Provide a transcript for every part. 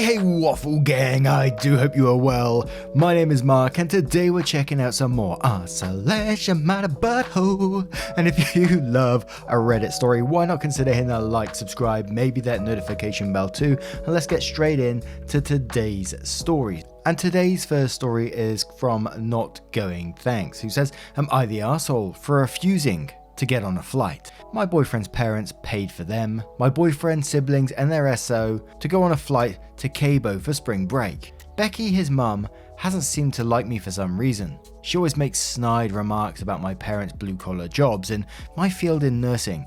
Hey Waffle Gang, I do hope you are well. My name is Mark and today we're checking out some more Isolation Matter Butthole. And if you love a Reddit story, why not consider hitting that like, subscribe, maybe that notification bell too, and let's get straight in to today's story. And today's first story is from Not Going Thanks, who says, am I the arsehole for refusing to get on a flight? My boyfriend's parents paid for them, my boyfriend's siblings and their SO to go on a flight to Cabo for spring break. Becky, his mum, hasn't seemed to like me for some reason. She always makes snide remarks about my parents' blue-collar jobs and my field in nursing.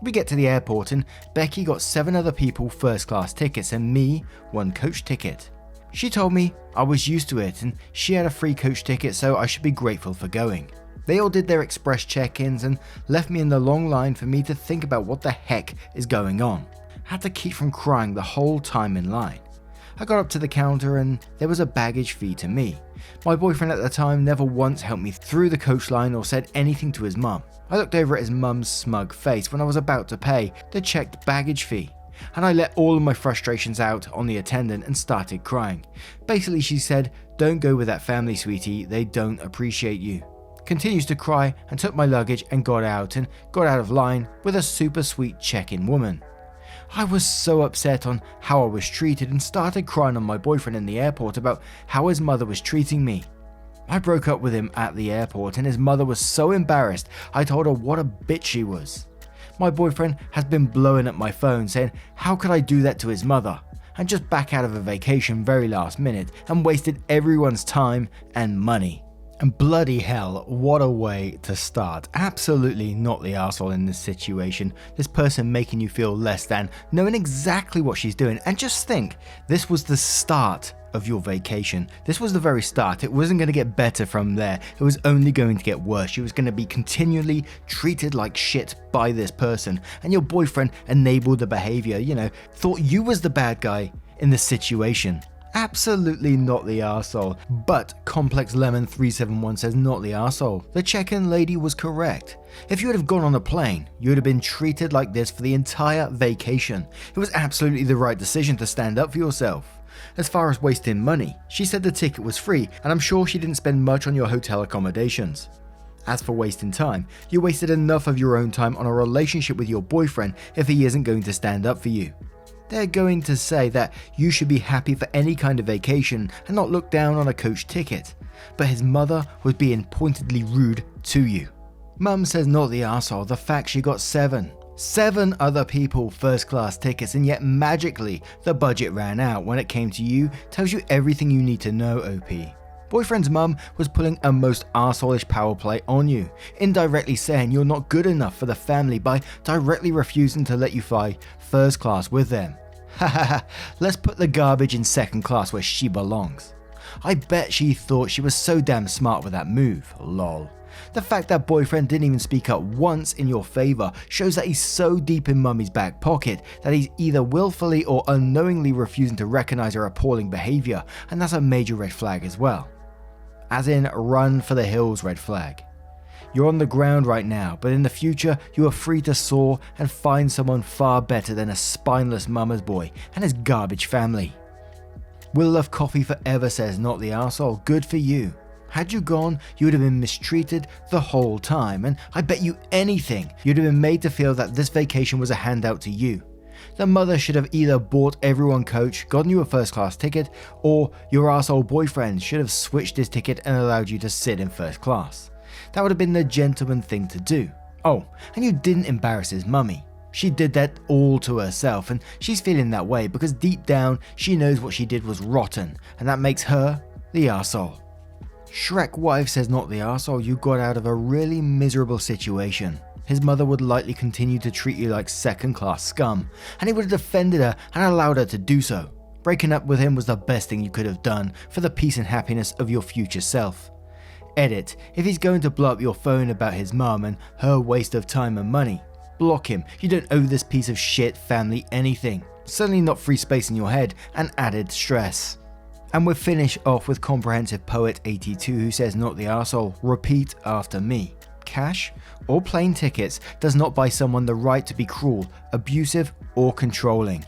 We get to the airport and Becky got 7 other people first-class tickets and me 1 coach ticket. She told me I was used to it and she had a free coach ticket, so I should be grateful for going. They all did their express check-ins and left me in the long line for me to think about what the heck is going on. I had to keep from crying the whole time in line. I got up to the counter and there was a baggage fee to me. My boyfriend at the time never once helped me through the coach line or said anything to his mum. I looked over at his mum's smug face when I was about to pay the checked baggage fee, and I let all of my frustrations out on the attendant and started crying. Basically, she said, "Don't go with that family, sweetie, they don't appreciate you." Continues to cry and took my luggage and got out of line with a super sweet check-in woman. I was so upset on how I was treated and started crying on my boyfriend in the airport about how his mother was treating me. I broke up with him at the airport and his mother was so embarrassed I told her what a bitch she was. My boyfriend has been blowing up my phone saying how could I do that to his mother, and just back out of a vacation very last minute and wasted everyone's time and money. And bloody hell, what a way to start. Absolutely not the arsehole in this situation. This person making you feel less than, knowing exactly what she's doing. And just think, this was the start of your vacation. This was the very start. It wasn't going to get better from there. It was only going to get worse. You was going to be continually treated like shit by this person. And your boyfriend enabled the behavior, thought you was the bad guy in the situation. Absolutely not the arsehole. But Complex Lemon 371 says not the arsehole. The check-in lady was correct. If you would have gone on a plane, you would have been treated like this for the entire vacation. It was absolutely the right decision to stand up for yourself. As far as wasting money, she said the ticket was free, and I'm sure she didn't spend much on your hotel accommodations. As for wasting time, you wasted enough of your own time on a relationship with your boyfriend if he isn't going to stand up for you. They're going to say that you should be happy for any kind of vacation and not look down on a coach ticket, but his mother was being pointedly rude to you. Mum says not the arsehole, the fact she got 7 other people first class tickets and yet magically the budget ran out when it came to you tells you everything you need to know, OP. Boyfriend's mum was pulling a most arsehole-ish power play on you, indirectly saying you're not good enough for the family by directly refusing to let you fly first class with them. Hahaha, let's put the garbage in second class where she belongs. I bet she thought she was so damn smart with that move, lol. The fact that boyfriend didn't even speak up once in your favour shows that he's so deep in mummy's back pocket that he's either willfully or unknowingly refusing to recognise her appalling behaviour, and that's a major red flag as well. As in, run for the hills red flag. You're on the ground right now, but in the future you are free to soar and find someone far better than a spineless mama's boy and his garbage family. Will love coffee forever says not the arsehole, good for you. Had you gone, you would have been mistreated the whole time, and I bet you anything you'd have been made to feel that this vacation was a handout to you. The mother should have either bought everyone coach, gotten you a first class ticket, or your arsehole boyfriend should have switched his ticket and allowed you to sit in first class. That would have been the gentleman thing to do. Oh, and you didn't embarrass his mummy. She did that all to herself, and she's feeling that way because deep down she knows what she did was rotten, and that makes her the arsehole. Shrek wife says not the arsehole, you got out of a really miserable situation. His mother would likely continue to treat you like second class scum, and he would have defended her and allowed her to do so. Breaking up with him was the best thing you could have done for the peace and happiness of your future self. Edit, if he's going to blow up your phone about his mum and her waste of time and money, block him. You don't owe this piece of shit family anything. Certainly not free space in your head and added stress. And we'll finish off with Comprehensive Poet 82 who says not the arsehole, repeat after me. Cash or plane tickets does not buy someone the right to be cruel, abusive or controlling.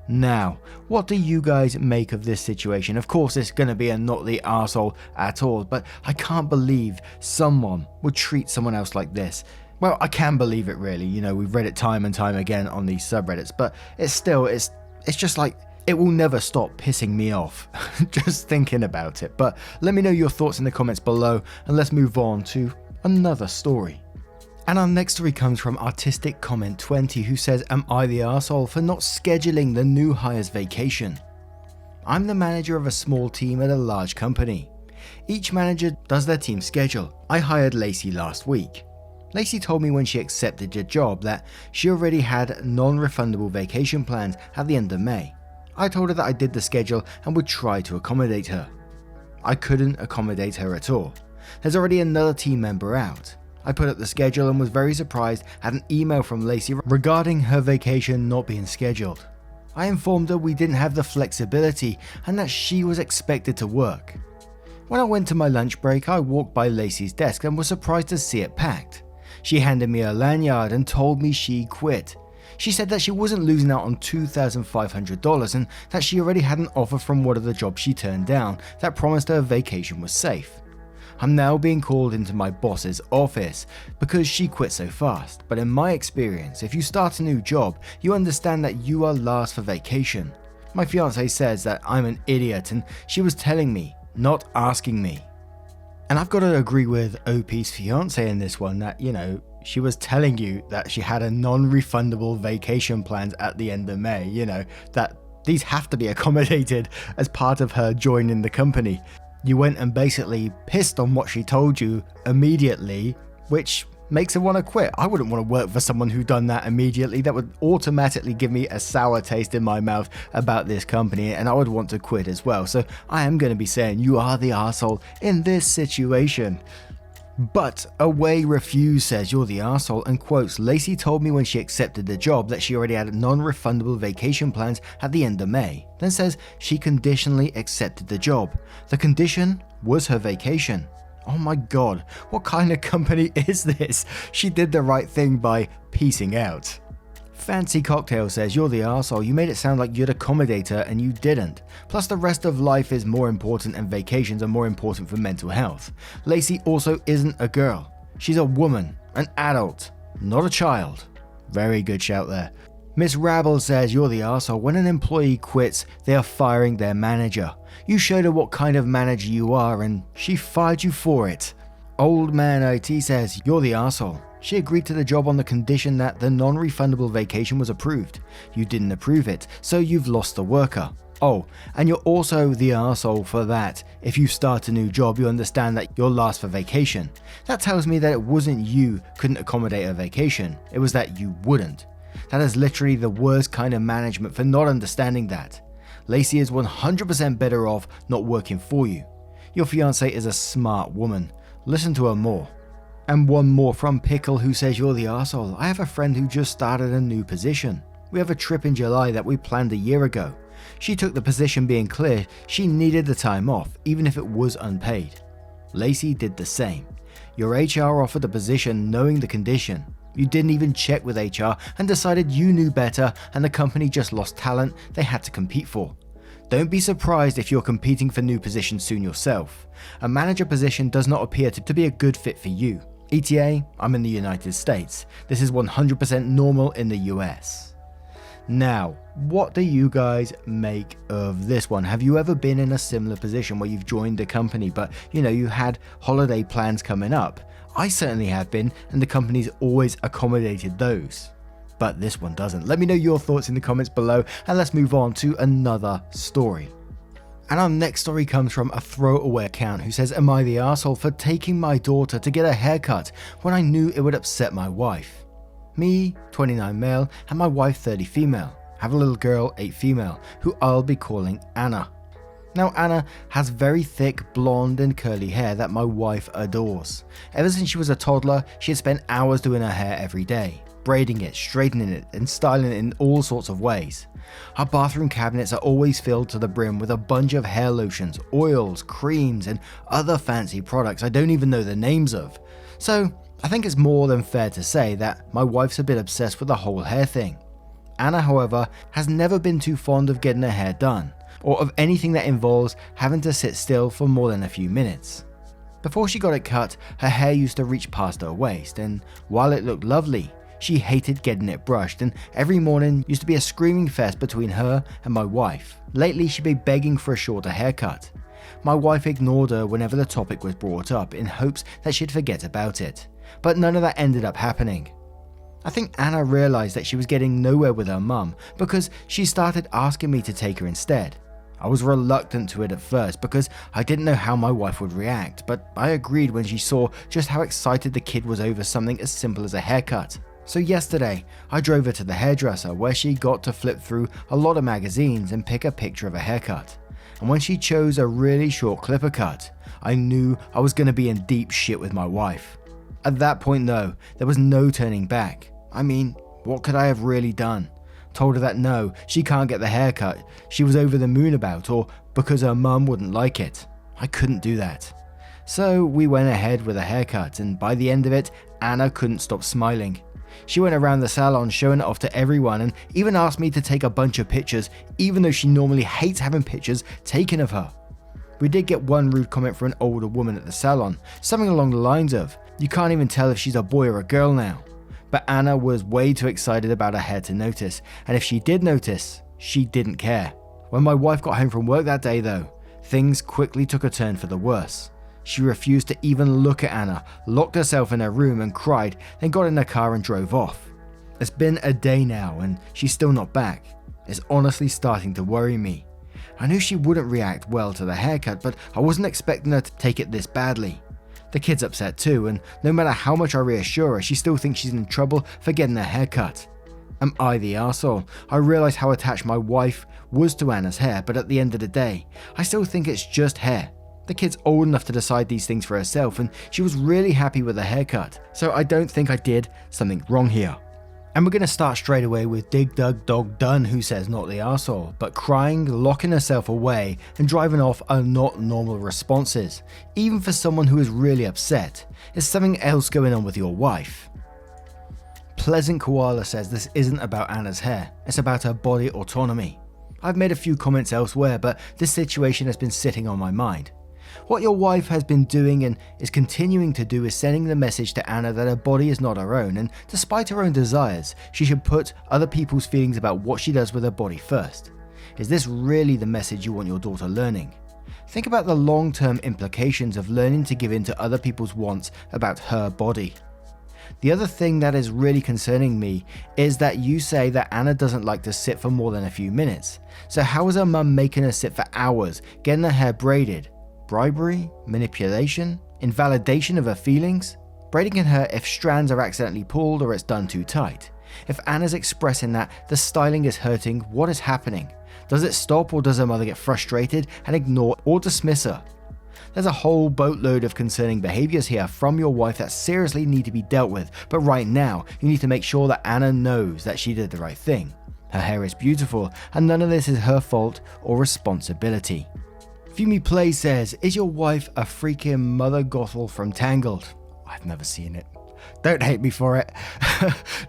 Now, what do you guys make of this situation? Of course, it's going to be a not the arsehole at all, but I can't believe someone would treat someone else like this. Well, I can believe it really, we've read it time and time again on these subreddits, but it's just like, it will never stop pissing me off just thinking about it. But let me know your thoughts in the comments below, and let's move on to another story. And our next story comes from Artistic Comment 20, who says, am I the arsehole for not scheduling the new hire's vacation? I'm the manager of a small team at a large company. Each manager does their team schedule. I hired Lacey last week. Lacey told me when she accepted the job that she already had non-refundable vacation plans at the end of May. I told her that I did the schedule and would try to accommodate her. I couldn't accommodate her at all. There's already another team member out. I put up the schedule and was very surprised at an email from Lacey regarding her vacation not being scheduled. I informed her we didn't have the flexibility and that she was expected to work. When I went to my lunch break, I walked by Lacey's desk and was surprised to see it packed. She handed me a lanyard and told me she quit. She said that she wasn't losing out on $2,500 and that she already had an offer from one of the jobs she turned down that promised her vacation was safe. I'm now being called into my boss's office because she quit so fast, but in my experience, if you start a new job, you understand that you are last for vacation. My fiance says that I'm an idiot and she was telling me, not asking me. And I've got to agree with OP's fiance in this one that, she was telling you that she had a non-refundable vacation plans at the end of May, that these have to be accommodated as part of her joining the company. You went and basically pissed on what she told you immediately, which makes her want to quit. I wouldn't want to work for someone who done that immediately. That would automatically give me a sour taste in my mouth about this company, and I would want to quit as well. So I am going to be saying you are the arsehole in this situation. But Away Refuse says you're the arsehole and quotes, Lacey told me when she accepted the job that she already had non-refundable vacation plans at the end of May, then says she conditionally accepted the job. The condition was her vacation. Oh my god, what kind of company is this? She did the right thing by peacing out. Fancy Cocktail says you're the arsehole, you made it sound like you'd accommodate her and you didn't. Plus the rest of life is more important and vacations are more important for mental health. Lacey also isn't a girl. She's a woman, an adult, not a child. Very good shout there. Miss Rabble says you're the arsehole. When an employee quits, they are firing their manager. You showed her what kind of manager you are and she fired you for it. Old Man IT says you're the arsehole. She agreed to the job on the condition that the non-refundable vacation was approved. You didn't approve it, so you've lost the worker. Oh, and you're also the arsehole for that. If you start a new job, you understand that you're last for vacation. That tells me that it wasn't you couldn't accommodate a vacation, it was that you wouldn't. That is literally the worst kind of management for not understanding that. Lacey is 100% better off not working for you. Your fiance is a smart woman. Listen to her more. And one more from Pickle who says you're the arsehole. I have a friend who just started a new position. We have a trip in July that we planned a year ago. She took the position being clear she needed the time off, even if it was unpaid. Lacey did the same. Your HR offered the position knowing the condition. You didn't even check with HR and decided you knew better and the company just lost talent they had to compete for. Don't be surprised if you're competing for new positions soon yourself. A manager position does not appear to be a good fit for you. ETA, I'm in the United States. This is 100% normal in the US. Now, what do you guys make of this one? Have you ever been in a similar position where you've joined a company but you had holiday plans coming up? I certainly have been, and the company's always accommodated those. But this one doesn't. Let me know your thoughts in the comments below, and let's move on to another story. And our next story comes from a throwaway account who says, am I the arsehole for taking my daughter to get a haircut when I knew it would upset my wife? Me, 29 male, and my wife 30 female. Have a little girl, 8 female, who I'll be calling Anna. Now Anna has very thick blonde and curly hair that my wife adores. Ever since she was a toddler, she had spent hours doing her hair every day, braiding it, straightening it, and styling it in all sorts of ways. Our bathroom cabinets are always filled to the brim with a bunch of hair lotions, oils, creams, and other fancy products I don't even know the names of. So I think it's more than fair to say that my wife's a bit obsessed with the whole hair thing. Anna, however, has never been too fond of getting her hair done, or of anything that involves having to sit still for more than a few minutes. Before she got it cut, her hair used to reach past her waist, and while it looked lovely, she hated getting it brushed, and every morning used to be a screaming fest between her and my wife. Lately, she'd be begging for a shorter haircut. My wife ignored her whenever the topic was brought up in hopes that she'd forget about it, but none of that ended up happening. I think Anna realized that she was getting nowhere with her mum because she started asking me to take her instead. I was reluctant to it at first because I didn't know how my wife would react, but I agreed when she saw just how excited the kid was over something as simple as a haircut. So yesterday, I drove her to the hairdresser where she got to flip through a lot of magazines and pick a picture of a haircut. And when she chose a really short clipper cut, I knew I was going to be in deep shit with my wife. At that point though, there was no turning back. I mean, what could I have really done? Told her that no, she can't get the haircut she was over the moon about, or because her mum wouldn't like it. I couldn't do that. So we went ahead with a haircut, and by the end of it, Anna couldn't stop smiling. She went around the salon showing it off to everyone and even asked me to take a bunch of pictures, even though she normally hates having pictures taken of her. We did get one rude comment from an older woman at the salon, something along the lines of, "You can't even tell if she's a boy or a girl now." But Anna was way too excited about her hair to notice, and if she did notice, she didn't care. When my wife got home from work that day though, things quickly took a turn for the worse. She refused to even look at Anna, locked herself in her room and cried, then got in her car and drove off. It's been a day now and she's still not back. It's honestly starting to worry me. I knew she wouldn't react well to the haircut, but I wasn't expecting her to take it this badly. The kid's upset too, and no matter how much I reassure her, she still thinks she's in trouble for getting her hair cut. Am I the arsehole? I realise how attached my wife was to Anna's hair, but at the end of the day, I still think it's just hair. The kid's old enough to decide these things for herself, and she was really happy with her haircut, so I don't think I did something wrong here. And we're going to start straight away with Dig Dug Dog Done, who says not the arsehole, but crying, locking herself away and driving off are not normal responses. Even for someone who is really upset, there's something else going on with your wife. Pleasant Koala says this isn't about Anna's hair, it's about her body autonomy. I've made a few comments elsewhere, but this situation has been sitting on my mind. What your wife has been doing and is continuing to do is sending the message to Anna that her body is not her own, and despite her own desires, she should put other people's feelings about what she does with her body first. Is this really the message you want your daughter learning? Think about the long-term implications of learning to give in to other people's wants about her body. The other thing that is really concerning me is that you say that Anna doesn't like to sit for more than a few minutes. So how is her mum making her sit for hours, getting her hair braided? Bribery? Manipulation? Invalidation of her feelings? Braiding in her if strands are accidentally pulled or it's done too tight. If Anna's expressing that the styling is hurting, what is happening? Does it stop, or does her mother get frustrated and ignore or dismiss her? There's a whole boatload of concerning behaviors here from your wife that seriously need to be dealt with, but right now you need to make sure that Anna knows that she did the right thing. Her hair is beautiful and none of this is her fault or responsibility. Fumi Play says, is your wife a freaking mother gothel from Tangled? I've never seen it. Don't hate me for it.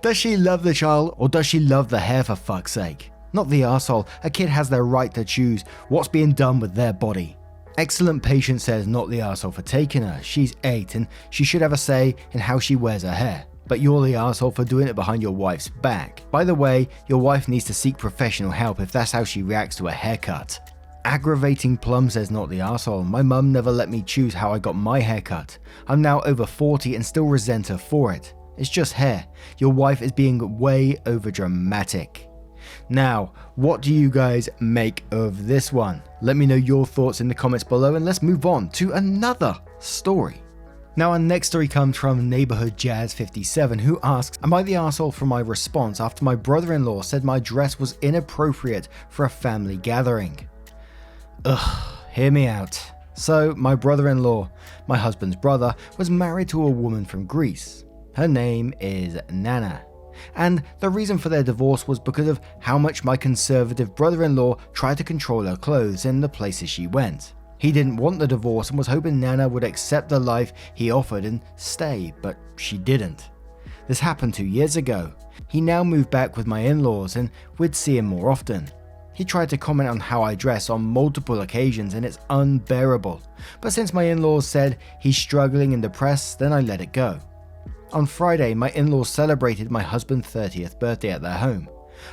Does she love the child or does she love the hair, for fuck's sake? Not the arsehole. A kid has their right to choose what's being done with their body. Excellent Patient says not the arsehole for taking her. She's 8 and she should have a say in how she wears her hair. But you're the arsehole for doing it behind your wife's back. By the way, your wife needs to seek professional help if that's how she reacts to a haircut. Aggravating Plum says not the arsehole. My mum never let me choose how I got my hair cut. I'm now over 40 and still resent her for it. It's just hair. Your wife is being way over dramatic. Now, what do you guys make of this one? Let me know your thoughts in the comments below and let's move on to another story. Now our next story comes from Neighborhood Jazz 57, who asks, am I the arsehole for my response after my brother-in-law said my dress was inappropriate for a family gathering? Ugh, hear me out. So, my brother-in-law, my husband's brother, was married to a woman from Greece. Her name is Nana. And the reason for their divorce was because of how much my conservative brother-in-law tried to control her clothes and the places she went. He didn't want the divorce and was hoping Nana would accept the life he offered and stay, but she didn't. This happened 2 years ago. He now moved back with my in-laws and we'd see him more often. He tried to comment on how I dress on multiple occasions and it's unbearable. But since my in-laws said he's struggling and depressed, then I let it go. On Friday, my in-laws celebrated my husband's 30th birthday at their home.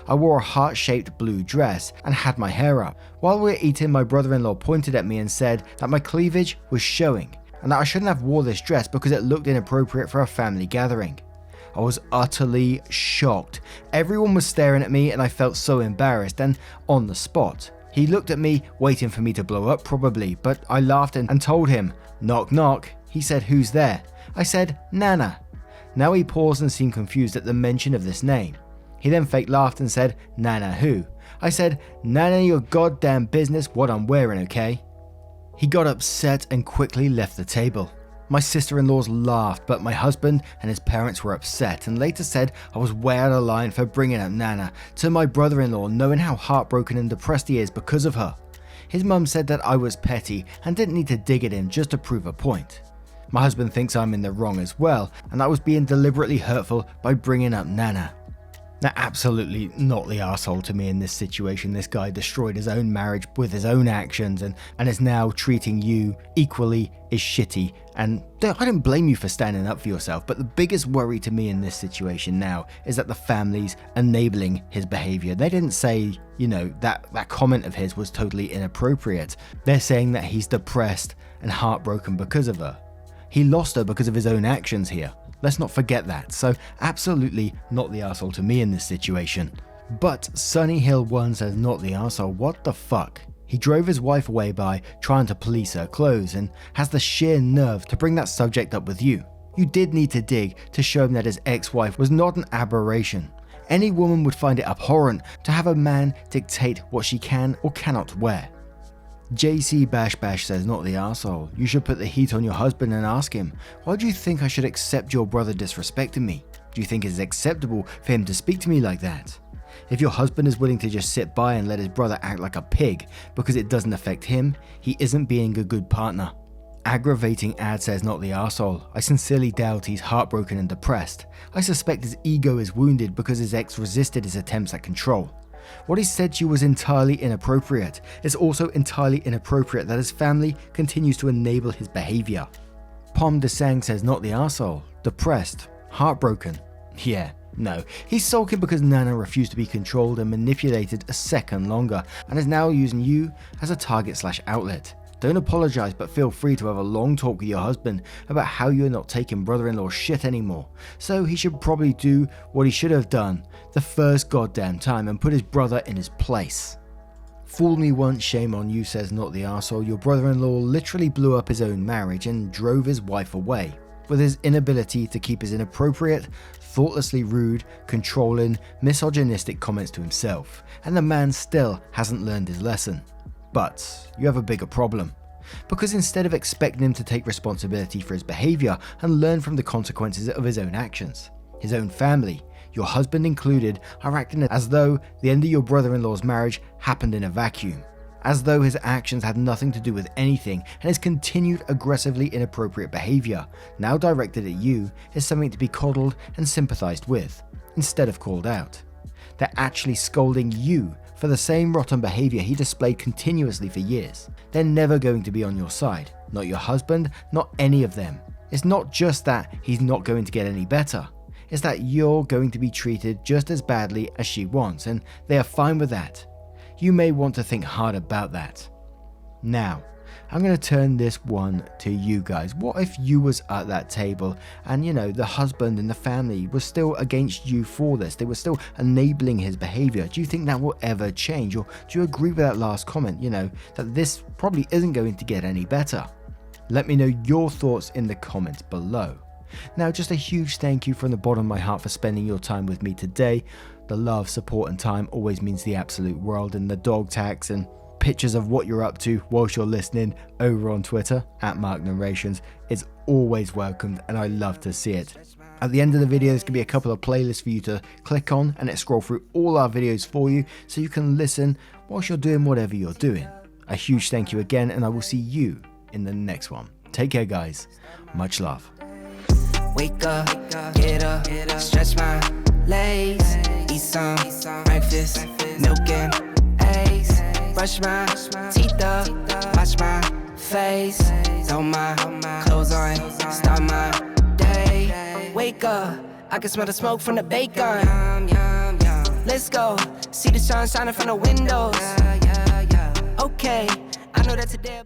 I wore a heart-shaped blue dress and had my hair up. While we were eating, my brother-in-law pointed at me and said that my cleavage was showing and that I shouldn't have wore this dress because it looked inappropriate for a family gathering. I was utterly shocked. Everyone was staring at me and I felt so embarrassed and on the spot. He looked at me, waiting for me to blow up probably, but I laughed and told him, "Knock knock." He said, "Who's there?" I said, "Nana." Now he paused and seemed confused at the mention of this name. He then fake laughed and said, "Nana who?" I said, "Nana your goddamn business what I'm wearing, okay?" He got upset and quickly left the table. My sister-in-laws laughed, but my husband and his parents were upset and later said I was way out of line for bringing up Nana to my brother-in-law, knowing how heartbroken and depressed he is because of her. His mum said that I was petty and didn't need to dig at him just to prove a point. My husband thinks I'm in the wrong as well and I was being deliberately hurtful by bringing up Nana. Now, absolutely not the arsehole to me in this situation. This guy destroyed his own marriage with his own actions and is now treating you equally as shitty. And I don't blame you for standing up for yourself, but the biggest worry to me in this situation now is that the family's enabling his behavior. They didn't say, that comment of his was totally inappropriate. They're saying that he's depressed and heartbroken because of her. He lost her because of his own actions here. Let's not forget that. So absolutely not the arsehole to me in this situation. But Sunny Hill 1 says not the arsehole. What the fuck? He drove his wife away by trying to police her clothes and has the sheer nerve to bring that subject up with you. You did need to dig to show him that his ex-wife was not an aberration. Any woman would find it abhorrent to have a man dictate what she can or cannot wear. JC Bash Bash says not the arsehole. You should put the heat on your husband and ask him, why do you think I should accept your brother disrespecting me? Do you think it is acceptable for him to speak to me like that? If your husband is willing to just sit by and let his brother act like a pig because it doesn't affect him, he isn't being a good partner. Aggravating ad says not the arsehole. I sincerely doubt he's heartbroken and depressed. I suspect his ego is wounded because his ex resisted his attempts at control. What he said to you was entirely inappropriate. It's also entirely inappropriate that his family continues to enable his behavior. Pom Desang says not the arsehole. Depressed. Heartbroken. Yeah, no. He's sulking because Nana refused to be controlled and manipulated a second longer and is now using you as a target/outlet. Don't apologize, but feel free to have a long talk with your husband about how you're not taking brother-in-law's shit anymore. So he should probably do what he should have done the first goddamn time and put his brother in his place. Fool me once, shame on you, says not the arsehole. Your brother-in-law literally blew up his own marriage and drove his wife away with his inability to keep his inappropriate, thoughtlessly rude, controlling, misogynistic comments to himself, and the man still hasn't learned his lesson. But you have a bigger problem. Because instead of expecting him to take responsibility for his behavior and learn from the consequences of his own actions, his own family, your husband included, are acting as though the end of your brother-in-law's marriage happened in a vacuum, as though his actions had nothing to do with anything, and his continued aggressively inappropriate behavior, now directed at you, is something to be coddled and sympathized with, instead of called out. They're actually scolding you for the same rotten behavior he displayed continuously for years. They're never going to be on your side. Not your husband, not any of them. It's not just that he's not going to get any better. It's that you're going to be treated just as badly as she wants, and they are fine with that. You may want to think hard about that. Now, I'm going to turn this one to you guys. What if you was at that table and, the husband and the family was still against you for this? They were still enabling his behavior. Do you think that will ever change? Or do you agree with that last comment, that this probably isn't going to get any better? Let me know your thoughts in the comments below. Now, just a huge thank you from the bottom of my heart for spending your time with me today. The love, support and time always means the absolute world, and the dog tags and pictures of what you're up to whilst you're listening over on Twitter at Narrations is always welcomed, and I love to see it. At the end of the video, there's going to be a couple of playlists for you to click on, and it scroll through all our videos for you so you can listen whilst you're doing whatever you're doing. A huge thank you again, and I will see you in the next one. Take care, guys. Much love. Wake up, get up, stretch my Lays, eat some breakfast, milk and eggs. Brush my teeth up, watch my face. Throw my clothes on, start my day. Wake up, I can smell the smoke from the bacon. Let's go, see the sun shining from the windows. Okay, I know that today